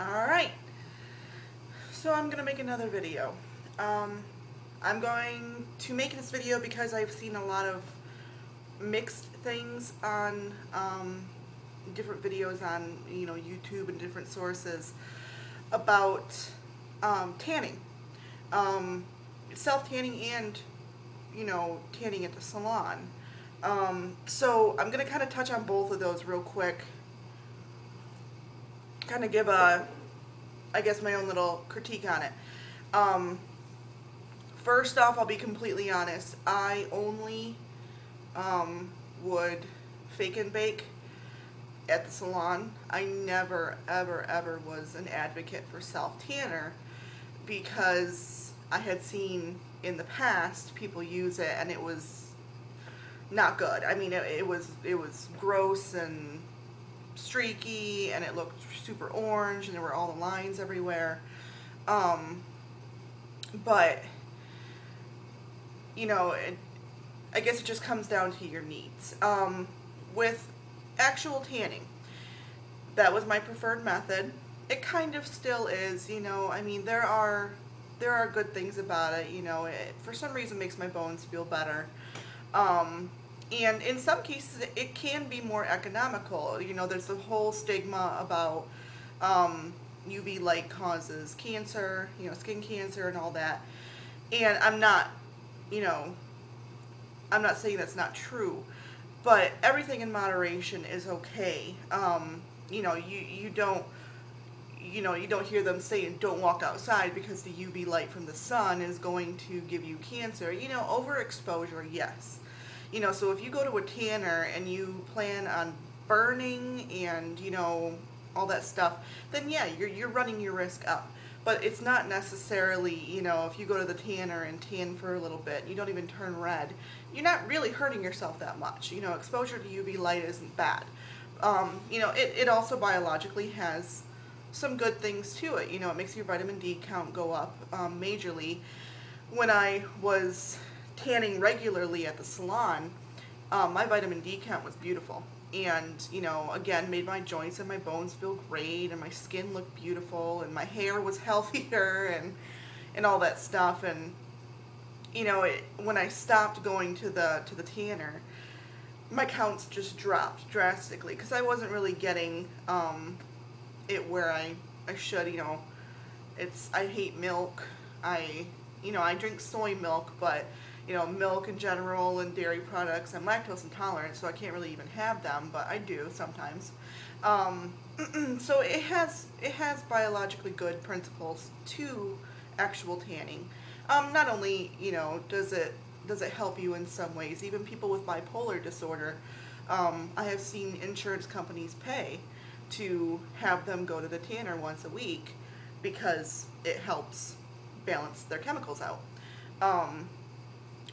Alright, so I'm going to make another video. I'm going to make this video because I've seen a lot of mixed things on different videos on YouTube and different sources about tanning. Self-tanning and tanning at the salon. So I'm going to kind of touch on both of those real quick. Kind of give I guess my own little critique on it. First off, I'll be completely honest. I only would fake and bake at the salon. I never, ever was an advocate for self-tanner because I had seen in the past people use it and it was not good. I mean, it was gross and streaky and it looked super orange and there were all the lines everywhere. But I guess it just comes down to your needs. With actual tanning, that was my preferred method. It kind of still is, I mean, there are good things about it, it for some reason makes my bones feel better. And in some cases, it can be more economical. There's the whole stigma about UV light causes cancer, skin cancer and all that. And I'm not saying that's not true, but everything in moderation is okay. You don't hear them saying don't walk outside because the UV light from the sun is going to give you cancer. Overexposure, yes. So if you go to a tanner and you plan on burning and, all that stuff, then yeah, you're running your risk up. But it's not necessarily, if you go to the tanner and tan for a little bit, you don't even turn red, you're not really hurting yourself that much. Exposure to UV light isn't bad. It also biologically has some good things to it. It makes your vitamin D count go up majorly. When I was tanning regularly at the salon, my vitamin D count was beautiful, and again, made my joints and my bones feel great, and my skin looked beautiful, and my hair was healthier, and all that stuff. And when I stopped going to the tanner, my counts just dropped drastically because I wasn't really getting it where I should. I hate milk. I drink soy milk, but milk in general and dairy products, I'm lactose intolerant, so I can't really even have them, but I do sometimes. So it has biologically good principles to actual tanning. Not only, does it help you in some ways, even people with bipolar disorder, I have seen insurance companies pay to have them go to the tanner once a week because it helps balance their chemicals out.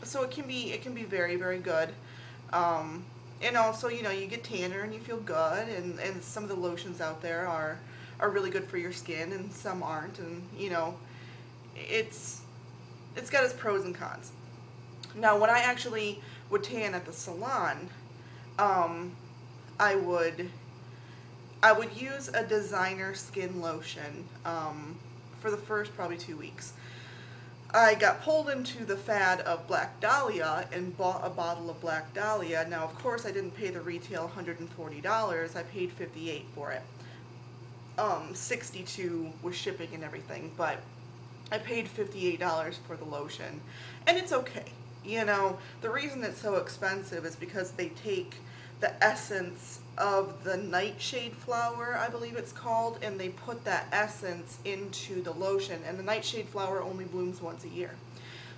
So it can be very, very good. And also, you get tanner and you feel good, and some of the lotions out there are really good for your skin and some aren't, and it's got its pros and cons. Now, when I actually would tan at the salon, I would use a designer skin lotion for the first probably 2 weeks. I got pulled into the fad of Black Dahlia and bought a bottle of Black Dahlia. Now, of course, I didn't pay the retail $140. I paid $58 for it. $62 with shipping and everything, but I paid $58 for the lotion, and it's okay. The reason it's so expensive is because they take the essence of the nightshade flower, I believe it's called, and they put that essence into the lotion, and the nightshade flower only blooms once a year.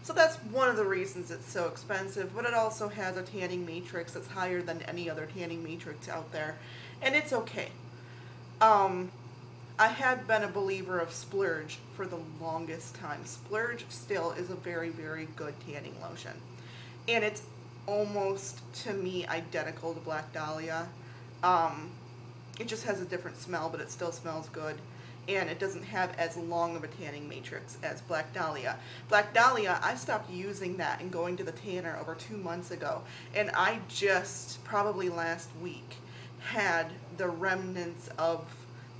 So that's one of the reasons it's so expensive, but it also has a tanning matrix that's higher than any other tanning matrix out there, and it's okay. I had been a believer of Splurge for the longest time. Splurge still is a very, very good tanning lotion, and it's almost, to me, identical to Black Dahlia. It just has a different smell, but it still smells good, and it doesn't have as long of a tanning matrix as Black Dahlia. Black Dahlia, I stopped using that and going to the tanner over 2 months ago, and I just, probably last week, had the remnants of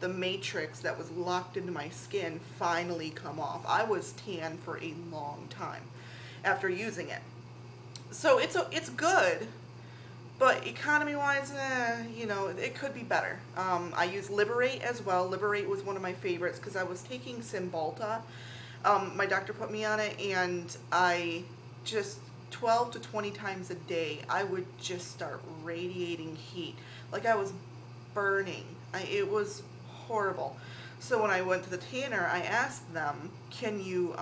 the matrix that was locked into my skin finally come off. I was tan for a long time after using it. So it's good, but economy-wise, you know, it could be better. I use Liberate as well. Liberate was one of my favorites because I was taking Cymbalta. My doctor put me on it, and I just 12 to 20 times a day, I would just start radiating heat. Like I was burning. It was horrible. So when I went to the tanner, I asked them, can you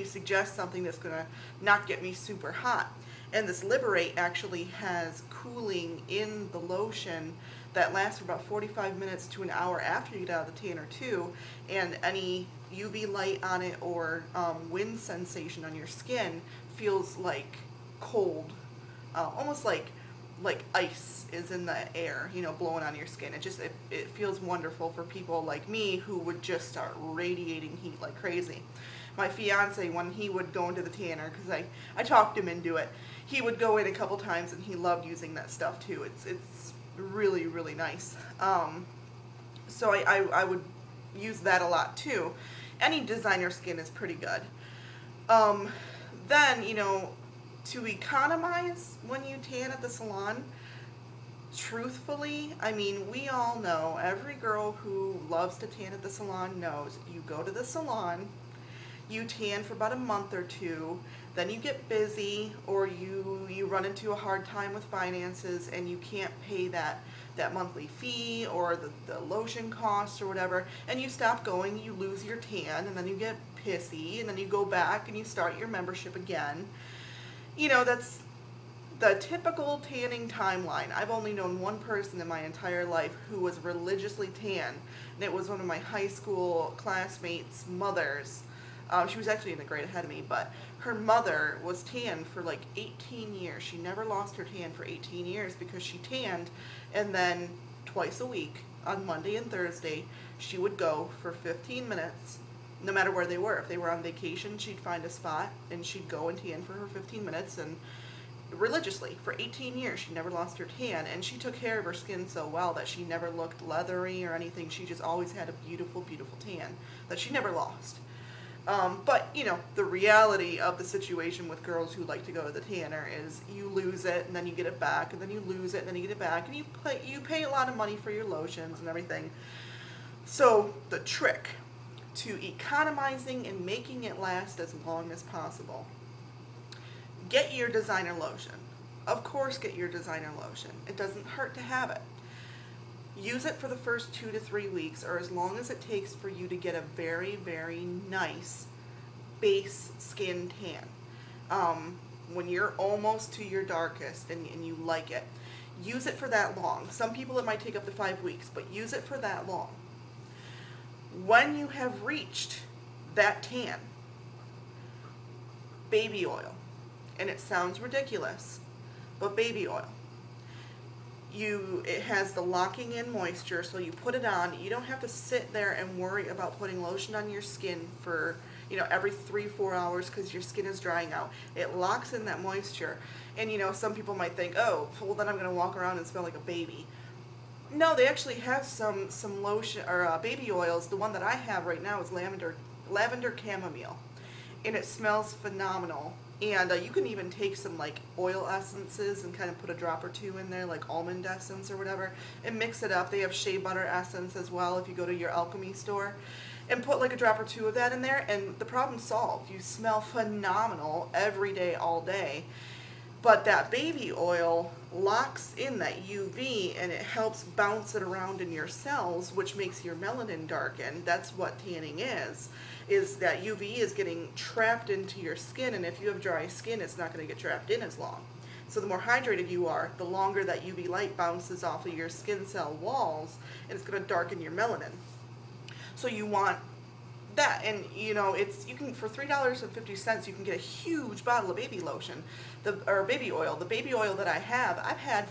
suggest something that's gonna not get me super hot? And this Liberate actually has cooling in the lotion that lasts for about 45 minutes to an hour after you get out of the tanner too, and any UV light on it or wind sensation on your skin feels like cold, almost like ice is in the air, you know, blowing on your skin. It feels wonderful for people like me who would just start radiating heat like crazy. My fiance, when he would go into the tanner, because I talked him into it, he would go in a couple times and he loved using that stuff too. It's really, really nice. So I would use that a lot too. Any designer skin is pretty good. Then, you know, to economize when you tan at the salon, truthfully, I mean, we all know, every girl who loves to tan at the salon knows, you go to the salon, you tan for about a month or two, then you get busy, or you run into a hard time with finances and you can't pay that monthly fee or the lotion costs or whatever, and you stop going, you lose your tan, and then you get pissy, and then you go back and you start your membership again. You know, that's the typical tanning timeline. I've only known one person in my entire life who was religiously tan, and it was one of my high school classmates' mothers. She was actually in a grade ahead of me, but her mother was tan for like 18 years. She never lost her tan for 18 years because she tanned, and then twice a week, on Monday and Thursday, she would go for 15 minutes, no matter where they were. If they were on vacation, she'd find a spot, and she'd go and tan for her 15 minutes, and religiously, for 18 years, she never lost her tan, and she took care of her skin so well that she never looked leathery or anything. She just always had a beautiful, beautiful tan that she never lost. But, you know, the reality of the situation with girls who like to go to the tanner is you lose it, and then you get it back, and then you lose it, and then you get it back, and you pay a lot of money for your lotions and everything. So the trick to economizing and making it last as long as possible, get your designer lotion. Of course, get your designer lotion. It doesn't hurt to have it. Use it for the first 2 to 3 weeks, or as long as it takes for you to get a very, very nice base skin tan. When you're almost to your darkest and you like it, use it for that long. Some people it might take up to 5 weeks, but use it for that long. When you have reached that tan, baby oil, and it sounds ridiculous, but baby oil. It has the locking in moisture, so you put it on. You don't have to sit there and worry about putting lotion on your skin for, you know, every 3-4 hours because your skin is drying out. It locks in that moisture. And, you know, some people might think, oh, well, then I'm going to walk around and smell like a baby. No, they actually have some lotion or baby oils. The one that I have right now is lavender chamomile, and it smells phenomenal. And you can even take some like oil essences and kind of put a drop or two in there, like almond essence or whatever, and mix it up. They have shea butter essence as well if you go to your alchemy store, and put like a drop or two of that in there, and the problem's solved. You smell phenomenal every day, all day. But that baby oil locks in that UV, and it helps bounce it around in your cells, which makes your melanin darken. That's what tanning is that UV is getting trapped into your skin, and if you have dry skin, it's not going to get trapped in as long. So the more hydrated you are, the longer that UV light bounces off of your skin cell walls, and it's going to darken your melanin. So you want that, and you know, you can, for $3.50 you can get a huge bottle of baby lotion, or baby oil. The baby oil that I've had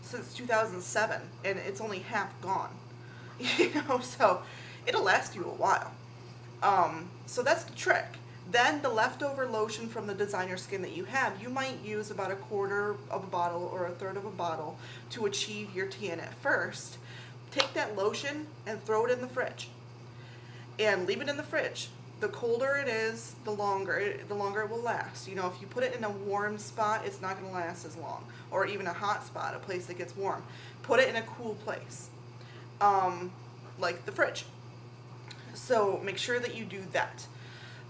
since 2007, and it's only half gone. You know, so it'll last you a while. So that's the trick. Then the leftover lotion from the designer skin that you have, you might use about 1/4 of a bottle or 1/3 of a bottle to achieve your tan at first. take that lotion and throw it in the fridge and leave it in the fridge. The colder it is, the longer it will last. You know, if you put it in a warm spot, it's not going to last as long. Or even a hot spot, a place that gets warm. Put it in a cool place, like the fridge. So make sure that you do that.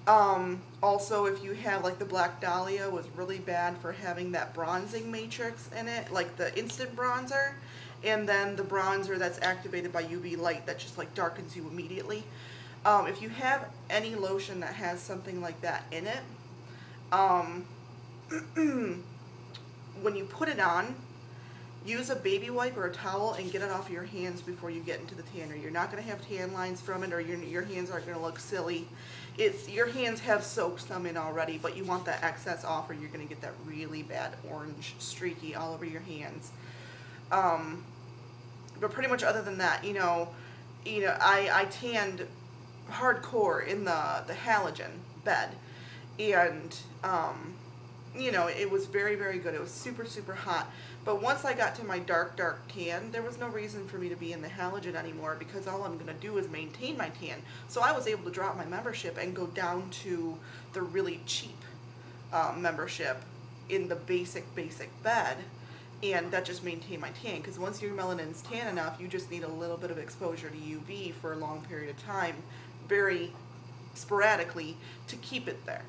Also, if you have, like, the Black Dahlia was really bad for having that bronzing matrix in it, like the instant bronzer, and then the bronzer that's activated by UV light that just, like, darkens you immediately. If you have any lotion that has something like that in it, when you put it on, use a baby wipe or a towel and get it off your hands before you get into the tanner. You're not going to have tan lines from it, or your hands aren't going to look silly. Your hands have soaked some in already, but you want that excess off, or you're going to get that really bad orange streaky all over your hands. But pretty much other than that, I tanned hardcore in the halogen bed, and it was very, very good. It was super, super hot. But once I got to my dark, dark tan, there was no reason for me to be in the halogen anymore, because all I'm going to do is maintain my tan. So I was able to drop my membership and go down to the really cheap membership in the basic bed, and that just maintained my tan. Because once your melanin's tan enough, you just need a little bit of exposure to UV for a long period of time, very sporadically, to keep it there.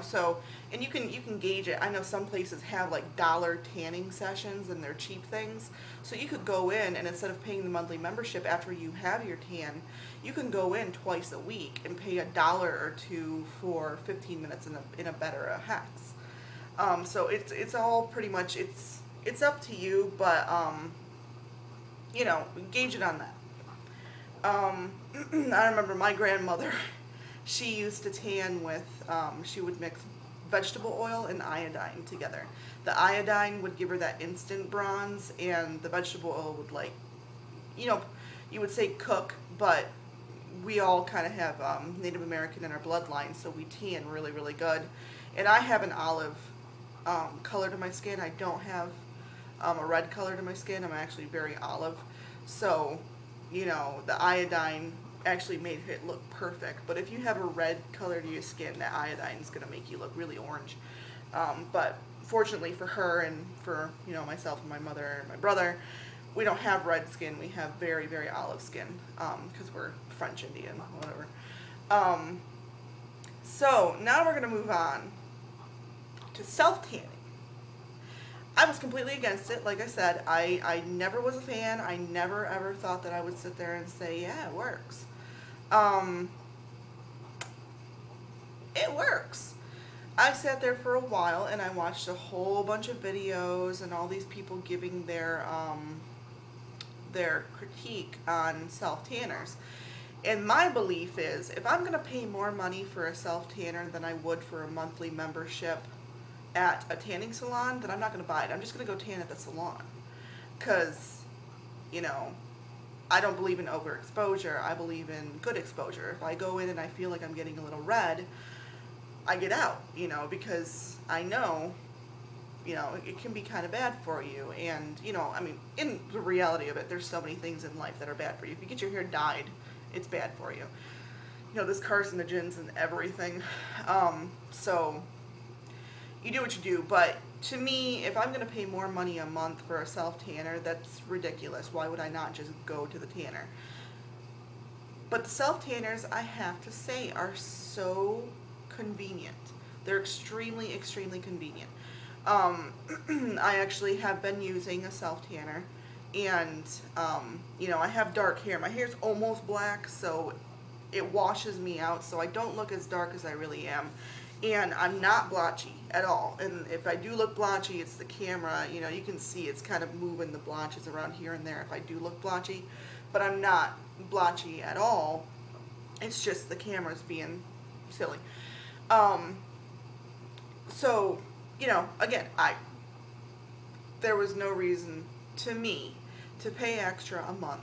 So, and you can gauge it. I know some places have like $1 tanning sessions and they're cheap things. So you could go in, and instead of paying the monthly membership after you have your tan, you can go in twice a week and pay $1 or $2 for 15 minutes in a bed or a hex. So it's all pretty much, it's up to you, but gauge it on that. I remember my grandmother, she used to tan with, she would mix vegetable oil and iodine together. The iodine would give her that instant bronze, and the vegetable oil would, like, you would say cook, but we all kind of have Native American in our bloodline, so we tan really, really good. And I have an olive color to my skin. I don't have a red color to my skin. I'm actually very olive. So, the iodine actually made it look perfect. But if you have a red color to your skin, that iodine is going to make you look really orange. But fortunately for her and for myself and my mother and my brother, we don't have red skin. We have very, very olive skin, because we're French Indian, whatever. So now we're going to move on to self-tanning. I was completely against it. Like I said, I never was a fan. I never ever thought that I would sit there and say, yeah, it works. It works. I sat there for a while and I watched a whole bunch of videos and all these people giving their critique on self-tanners. And my belief is, if I'm going to pay more money for a self-tanner than I would for a monthly membership at a tanning salon, then I'm not going to buy it. I'm just going to go tan at the salon. Because, I don't believe in overexposure. I believe in good exposure. If I go in and I feel like I'm getting a little red, I get out, because I know, it can be kind of bad for you. And, I mean, in the reality of it, there's so many things in life that are bad for you. If you get your hair dyed, it's bad for you. There's carcinogens and everything. So you do what you do. But to me, if I'm going to pay more money a month for a self-tanner, that's ridiculous. Why would I not just go to the tanner? But the self-tanners, I have to say, are so convenient. They're extremely, extremely convenient. I actually have been using a self-tanner, and, I have dark hair. My hair's almost black, so it washes me out, so I don't look as dark as I really am. And I'm not blotchy at all. And if I do look blotchy, it's the camera. You can see it's kind of moving the blotches around here and there if I do look blotchy. But I'm not blotchy at all. It's just the camera's being silly. So, again, there was no reason to me to pay extra a month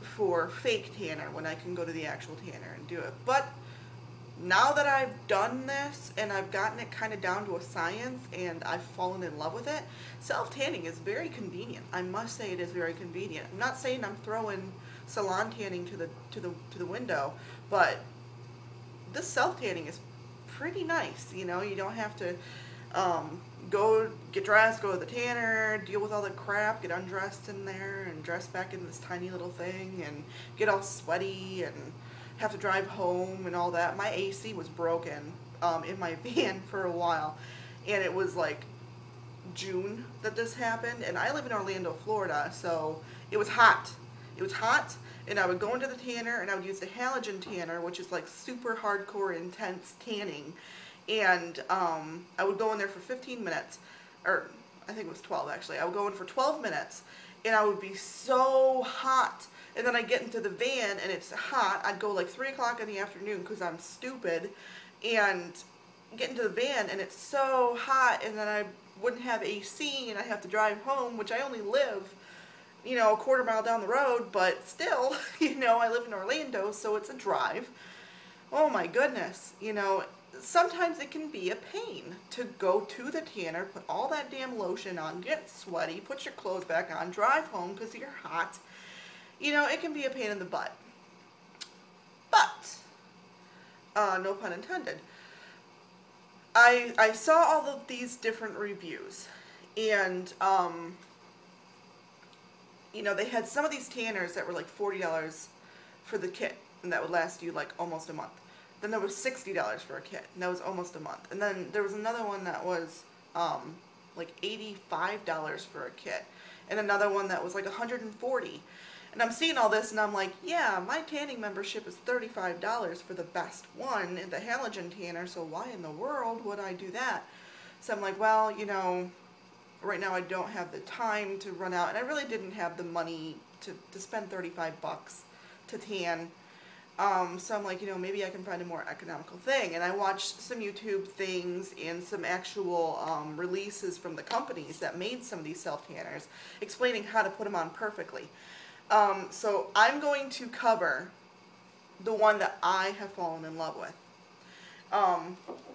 for fake tanner when I can go to the actual tanner and do it. But now that I've done this and I've gotten it kind of down to a science and I've fallen in love with it, self-tanning is very convenient. I must say it is very convenient. I'm not saying I'm throwing salon tanning to the window, but this self-tanning is pretty nice. You know, you don't have to go get dressed, go to the tanner, deal with all the crap, get undressed in there and dress back in this tiny little thing and get all sweaty and have to drive home and all that. My AC was broken in my van for a while, and it was like June that this happened, and I live in Orlando, Florida, so it was hot. It was hot, and I would go into the tanner and I would use the halogen tanner, which is like super hardcore intense tanning, and I would go in there for 15 minutes, or I think it was 12 actually. I would go in for 12 minutes and I would be so hot, and then I get into the van and it's hot. I'd go like 3 o'clock in the afternoon because I'm stupid, and get into the van and it's so hot, and then I wouldn't have AC and I have to drive home, which I only live, you know, a quarter mile down the road, but still, you know, I live in Orlando, so it's a drive. Oh my goodness, you know, sometimes it can be a pain to go to the tanner, put all that damn lotion on, get sweaty, put your clothes back on, drive home because you're hot. You know, it can be a pain in the butt. But, no pun intended, I saw all of these different reviews, and, you know, they had some of these tanners that were like $40 for the kit, and that would last you like almost a month. Then there was $60 for a kit, and that was almost a month. And then there was another one that was like $85 for a kit, and another one that was like $140. And I'm seeing all this, and I'm like, yeah, my tanning membership is $35 for the best one, the halogen tanner, so why in the world would I do that? So I'm like, well, you know, right now I don't have the time to run out, and I really didn't have the money to spend 35 bucks to tan. So I'm like, you know, maybe I can find a more economical thing. And I watched some YouTube things and some actual releases from the companies that made some of these self-tanners, explaining how to put them on perfectly. So I'm going to cover the one that I have fallen in love with.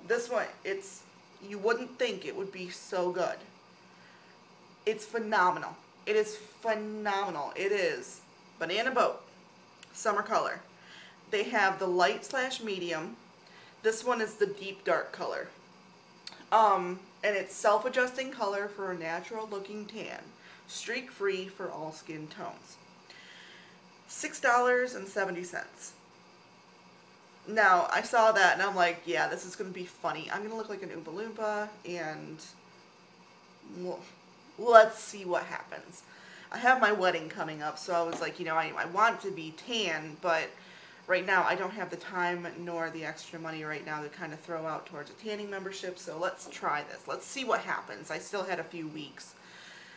This one, you wouldn't think it would be so good. It's phenomenal. It is phenomenal. It is Banana Boat, Summer Color. They have the light / medium. This one is the deep dark color. And it's self-adjusting color for a natural looking tan. Streak free for all skin tones. $6.70. Now, I saw that and I'm like, yeah, this is going to be funny. I'm going to look like an Oompa Loompa, and well, let's see what happens. I have my wedding coming up, so I was like, you know, I want to be tan, but right now I don't have the time nor the extra money right now to kind of throw out towards a tanning membership, so let's try this. Let's see what happens. I still had a few weeks.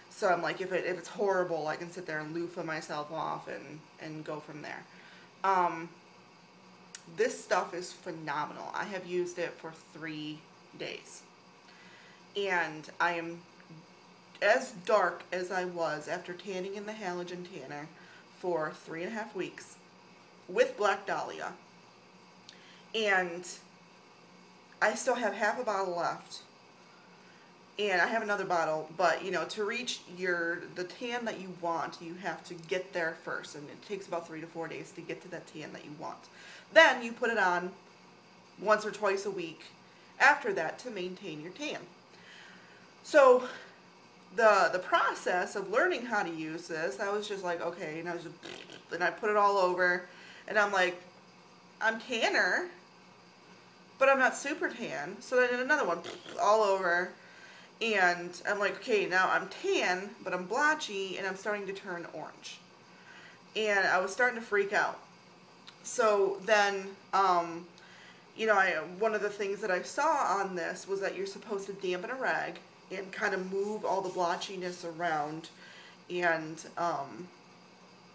So I'm like, if it's horrible, I can sit there and loofah myself off and go from there. This stuff is phenomenal. I have used it for 3 days. And I am as dark as I was after tanning in the halogen tanner for 3.5 weeks with Black Dahlia. And I still have half a bottle left. And I have another bottle, but you know, to reach the tan that you want, you have to get there first, and it takes about 3 to 4 days to get to that tan that you want. Then you put it on once or twice a week after that to maintain your tan. So the process of learning how to use this, I was just like, okay, and then I put it all over, and I'm like, I'm tanner, but I'm not super tan. So then I did another one all over. And I'm like, okay, now I'm tan, but I'm blotchy, and I'm starting to turn orange. And I was starting to freak out. So then, you know, one of the things that I saw on this was that you're supposed to dampen a rag and kind of move all the blotchiness around and,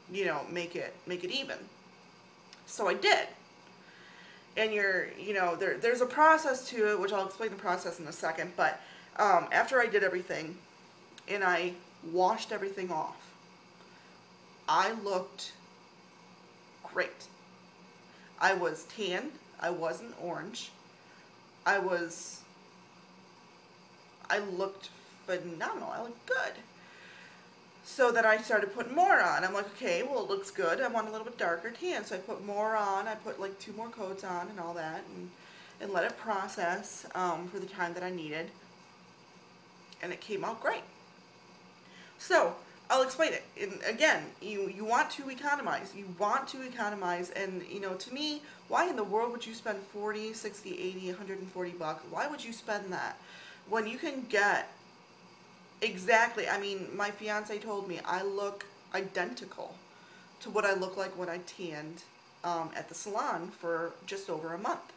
you know, make it even. So I did. And you know, there's a process to it, which I'll explain the process in a second, but after I did everything and I washed everything off, I looked great. I was tan, I wasn't orange. I looked phenomenal. I looked good. So then I started putting more on. I'm like, okay, well, it looks good. I want a little bit darker tan. So I put more on. I put like 2 more coats on and all that, and let it process for the time that I needed. And it came out great. So I'll explain it. And again, you want to economize. You want to economize. And, you know, to me, why in the world would you spend 40, 60, 80, 140 bucks? Why would you spend that when you can get exactly, I mean, my fiance told me I look identical to what I look like when I tanned at the salon for just over a month.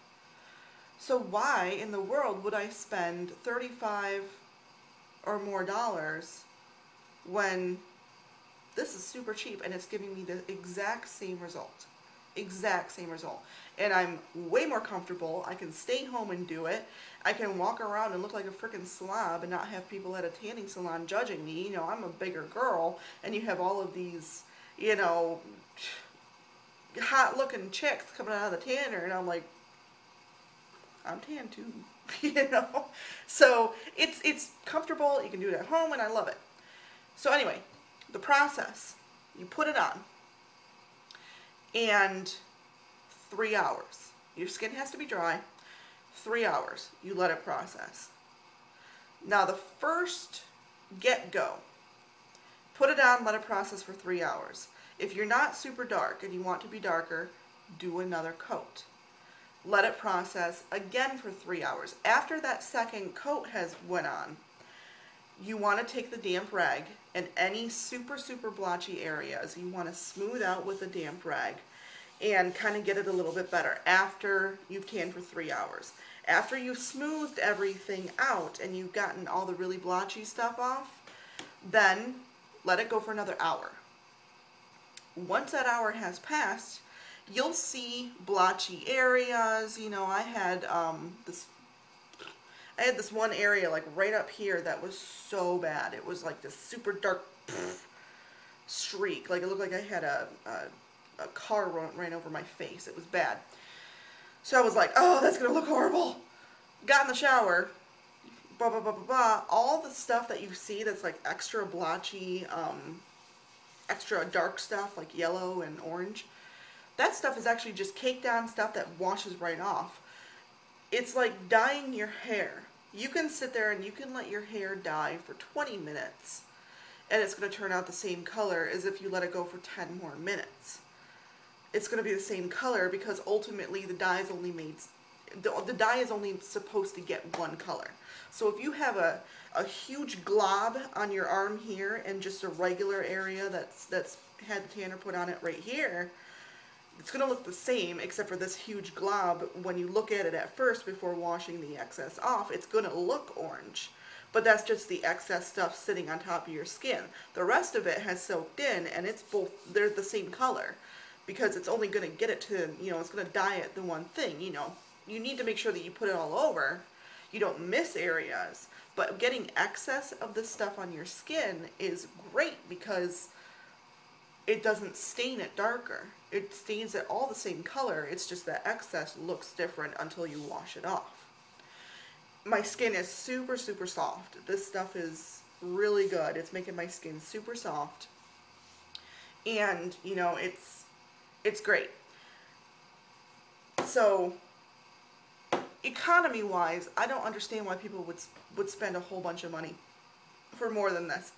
So why in the world would I spend $35 or more when this is super cheap and it's giving me the exact same result? Exact same result. And I'm way more comfortable. I can stay home and do it. I can walk around and look like a freaking slob and not have people at a tanning salon judging me. You know, I'm a bigger girl, and you have all of these, you know, hot looking chicks coming out of the tanner, and I'm like, I'm tan too. You know? So it's comfortable. You can do it at home, and I love it. So anyway, the process. You put it on. And 3 hours. Your skin has to be dry. 3 hours. You let it process. Now the first get-go, put it on, let it process for 3 hours. If you're not super dark and you want to be darker, do another coat. Let it process again for 3 hours. After that second coat has went on, you want to take the damp rag and any super blotchy areas, you want to smooth out with a damp rag and kind of get it a little bit better after you've tanned for 3 hours. After you've smoothed everything out and you've gotten all the really blotchy stuff off, then let it go for another hour. Once that hour has passed, you'll see blotchy areas. You know, I had this one area like right up here that was so bad. It was like this super dark streak. Like it looked like I had a car ran over my face. It was bad. So I was like, oh, that's going to look horrible. Got in the shower. Blah, blah, blah, blah, blah. All the stuff that you see that's like extra blotchy, extra dark stuff like yellow and orange, that stuff is actually just caked on stuff that washes right off. It's like dyeing your hair. You can sit there and you can let your hair dye for 20 minutes and it's going to turn out the same color as if you let it go for 10 more minutes. It's going to be the same color because ultimately the dye is only made, the dye is only supposed to get one color. So if you have a huge glob on your arm here and just a regular area that's had the tanner put on it right here, it's going to look the same except for this huge glob. When you look at it at first before washing the excess off, it's going to look orange. But that's just the excess stuff sitting on top of your skin. The rest of it has soaked in and it's both, they're the same color because it's only going to get it to, you know, it's going to dye it the one thing, you know. You need to make sure that you put it all over. You don't miss areas. But getting excess of this stuff on your skin is great because it doesn't stain it darker. It stains it all the same color. It's just that excess looks different until you wash it off. My skin is super soft. This stuff is really good. It's making my skin super soft. And, you know, it's great. So, economy-wise, I don't understand why people would spend a whole bunch of money for more than this.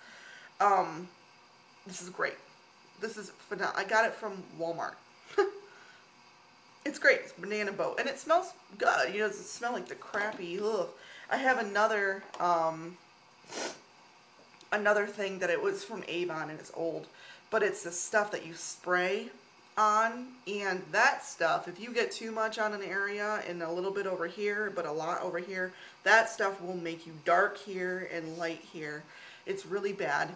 This is great. This is phenomenal. I got it from Walmart. It's great. It's banana boat. And it smells good. You know, it doesn't smell like the crappy, ugh. I have another thing that it was from Avon and it's old. But it's the stuff that you spray on. And that stuff, if you get too much on an area and a little bit over here, but a lot over here, that stuff will make you dark here and light here. It's really bad.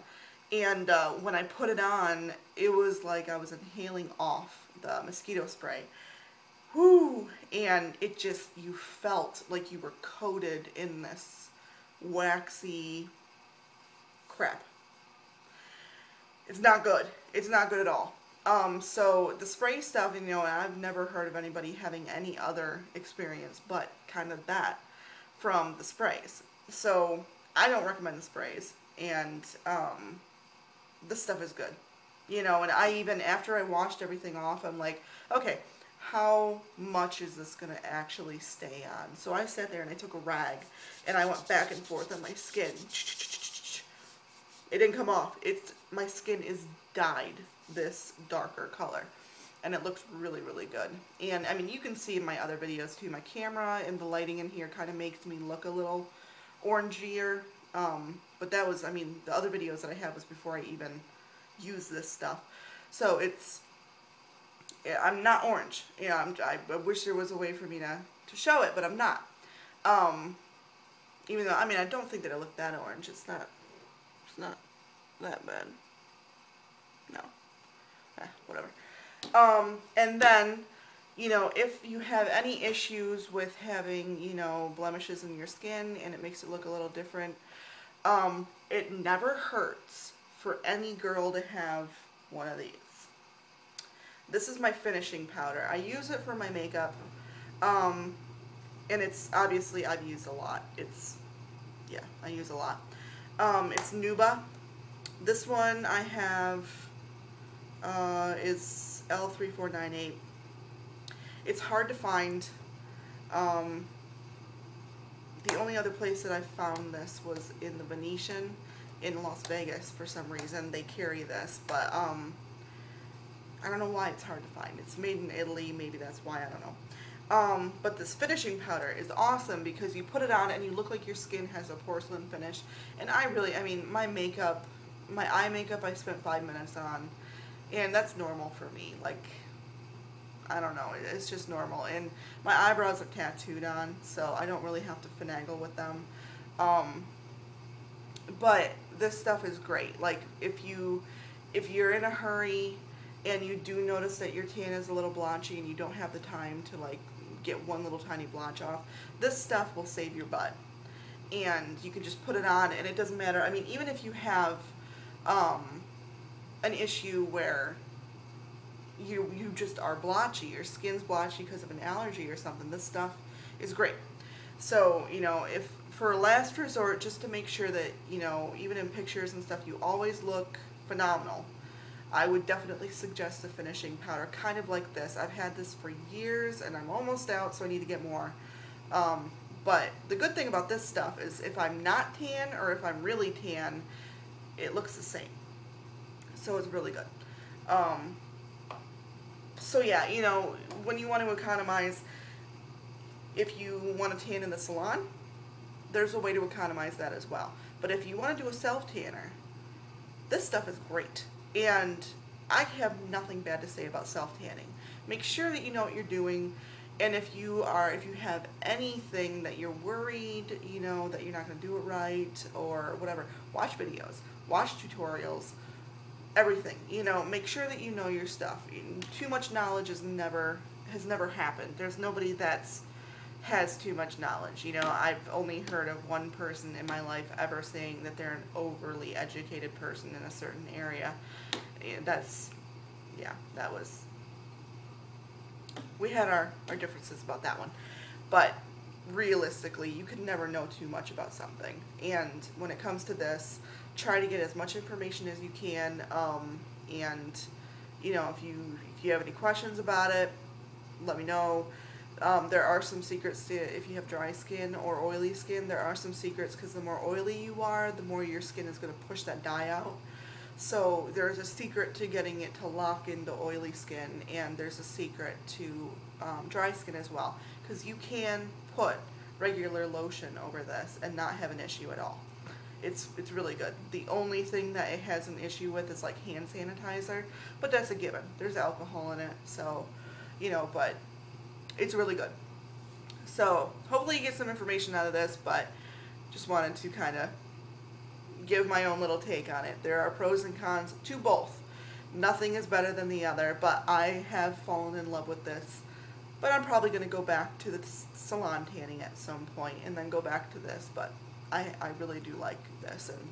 And when I put it on, it was like I was inhaling off the mosquito spray. Whoo! And it just, you felt like you were coated in this waxy crap. It's not good. It's not good at all. So the spray stuff, you know, and I've never heard of anybody having any other experience but kind of that from the sprays. So I don't recommend the sprays, and this stuff is good. You know, and I even, after I washed everything off, I'm like, okay, how much is this going to actually stay on? So I sat there and I took a rag and I went back and forth on my skin. It didn't come off. My skin is dyed this darker color, and it looks really, really good. And I mean, you can see in my other videos too, my camera and the lighting in here kind of makes me look a little orangier. But that was, I mean, the other videos that I had was before I even used this stuff. So I'm not orange. Yeah, I wish there was a way for me to show it, but I'm not. Even though, I mean, I don't think that I look that orange. It's not that bad. No. Whatever. And then, you know, if you have any issues with having, you know, blemishes in your skin and it makes it look a little different, it never hurts for any girl to have one of these. This is my finishing powder. I use it for my makeup, and it's, obviously, I've used a lot. Yeah, I use a lot. It's Nuba. This one I have is L3498. It's hard to find. The only other place that I found this was in the Venetian in Las Vegas. For some reason they carry this, but I don't know why it's hard to find. It's made in Italy, maybe that's why, I don't know. But this finishing powder is awesome because you put it on and you look like your skin has a porcelain finish. And I mean, my makeup, my eye makeup I spent 5 minutes on, and that's normal for me. Like, I don't know, it's just normal. And my eyebrows are tattooed on, so I don't really have to finagle with them. But this stuff is great. Like, if you're in a hurry and you do notice that your tan is a little blotchy and you don't have the time to, like, get one little tiny blotch off, this stuff will save your butt. And you can just put it on and it doesn't matter. I mean, even if you have an issue where you just are blotchy, your skin's blotchy because of an allergy or something, this stuff is great. So, you know, if for last resort, just to make sure that, you know, even in pictures and stuff, you always look phenomenal, I would definitely suggest the finishing powder, kind of like this. I've had this for years and I'm almost out, so I need to get more. But the good thing about this stuff is if I'm not tan or if I'm really tan, it looks the same. So it's really good. So yeah, you know, when you want to economize, if you want to tan in the salon, there's a way to economize that as well. But if you want to do a self-tanner, this stuff is great. And I have nothing bad to say about self-tanning. Make sure that you know what you're doing. And if you have anything that you're worried, you know, that you're not going to do it right or whatever, watch videos, watch tutorials, everything. You know, make sure that you know your stuff. Too much knowledge has never happened. There's nobody has too much knowledge. You know, I've only heard of one person in my life ever saying that they're an overly educated person in a certain area. We had our differences about that one. But realistically, you can never know too much about something. And when it comes to this, try to get as much information as you can. And, you know, if you have any questions about it, let me know. There are some secrets to, if you have dry skin or oily skin, there are some secrets, because the more oily you are, the more your skin is going to push that dye out. So there's a secret to getting it to lock into oily skin, and there's a secret to dry skin as well, because you can put regular lotion over this and not have an issue at all. It's really good. The only thing that it has an issue with is like hand sanitizer, but that's a given. There's alcohol in it, so, you know, but it's really good. So hopefully you get some information out of this, but just wanted to kind of give my own little take on it. There are pros and cons to both. Nothing is better than the other, but I have fallen in love with this. But I'm probably going to go back to the salon tanning at some point and then go back to this, but I really do like this, and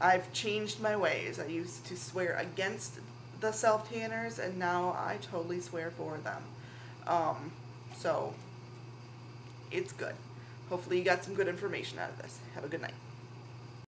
I've changed my ways. I used to swear against the self tanners, and now I totally swear for them. So it's good. Hopefully you got some good information out of this. Have a good night.